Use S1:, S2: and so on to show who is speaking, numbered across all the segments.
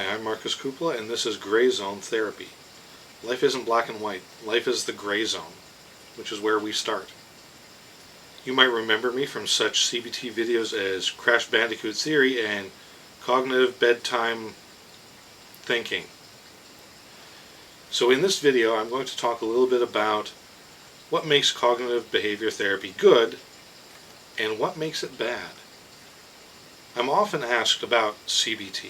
S1: Hi, I'm Marcus Kupla, and this is Gray Zone Therapy. Life isn't black and white. Life is the gray zone, which is where we start. You might remember me from such CBT videos as Crash Bandicoot Theory and Cognitive Bedtime Thinking. So in this video, I'm going to talk a little bit about what makes cognitive behavior therapy good and what makes it bad. I'm often asked about CBT.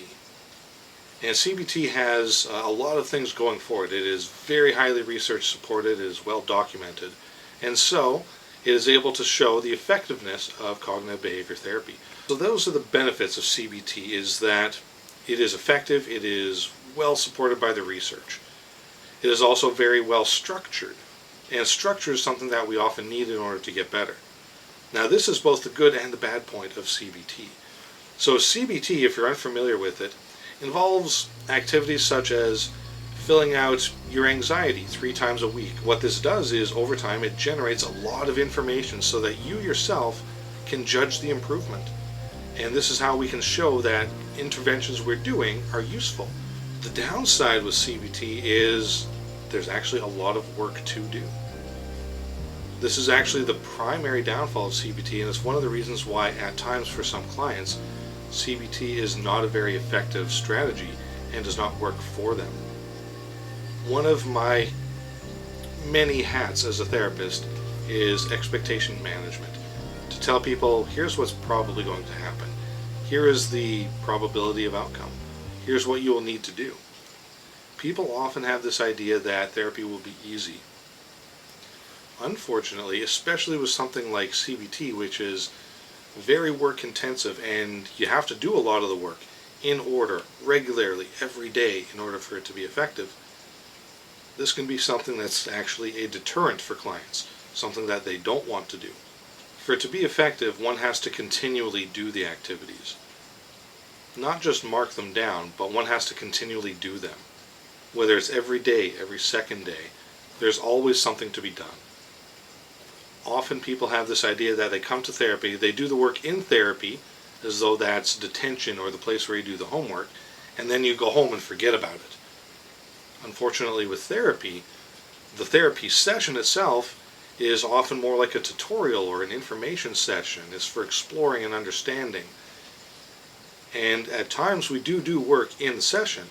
S1: And CBT has a lot of things going for it. It is very highly research supported, it is well documented, and so it is able to show the effectiveness of cognitive behavior therapy. So those are the benefits of CBT, is that it is effective, it is well supported by the research. It is also very well structured, and structure is something that we often need in order to get better. Now this is both the good and the bad point of CBT. So CBT, if you're unfamiliar with it, involves activities such as filling out your anxiety 3 times a week. What this does is, over time, it generates a lot of information so that you yourself can judge the improvement. And this is how we can show that interventions we're doing are useful. The downside with CBT is there's actually a lot of work to do. This is actually the primary downfall of CBT, and it's one of the reasons why at times for some clients CBT is not a very effective strategy and does not work for them. One of my many hats as a therapist is expectation management. To tell people, here's what's probably going to happen. Here is the probability of outcome. Here's what you will need to do. People often have this idea that therapy will be easy. Unfortunately, especially with something like CBT, which is very work intensive, and you have to do a lot of the work in order, regularly, every day, in order for it to be effective, this can be something that's actually a deterrent for clients, something that they don't want to do. For it to be effective, one has to continually do the activities. Not just mark them down, but one has to continually do them. Whether it's every day, every second day, there's always something to be done. Often people have this idea that they come to therapy, they do the work in therapy as though that's detention or the place where you do the homework, and then you go home and forget about it. Unfortunately with therapy, the therapy session itself is often more like a tutorial or an information session. It's for exploring and understanding. And at times we do work in the session.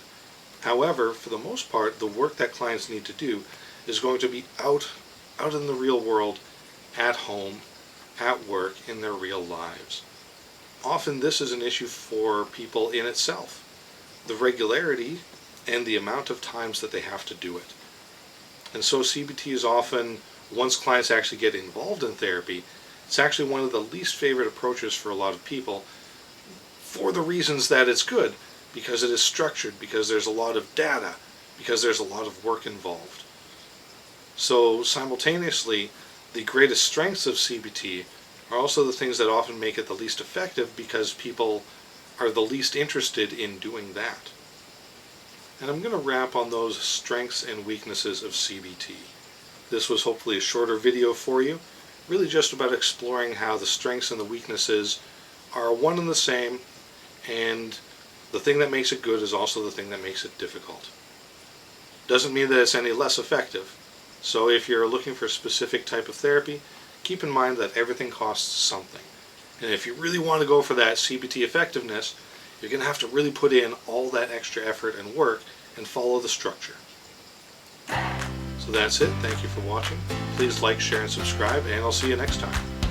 S1: However, for the most part, the work that clients need to do is going to be out in the real world, at home, at work, in their real lives. Often this is an issue for people in itself. The regularity and the amount of times that they have to do it. And so CBT is often, once clients actually get involved in therapy, it's actually one of the least favorite approaches for a lot of people, for the reasons that it's good, because it is structured, because there's a lot of data, because there's a lot of work involved. So simultaneously, the greatest strengths of CBT are also the things that often make it the least effective, because people are the least interested in doing that. And I'm going to wrap on those strengths and weaknesses of CBT. This was hopefully a shorter video for you, really just about exploring how the strengths and the weaknesses are one and the same, and the thing that makes it good is also the thing that makes it difficult. Doesn't mean that it's any less effective. So if you're looking for a specific type of therapy, keep in mind that everything costs something. And if you really want to go for that CBT effectiveness, you're going to have to really put in all that extra effort and work and follow the structure. So that's it. Thank you for watching. Please like, share, and subscribe, and I'll see you next time.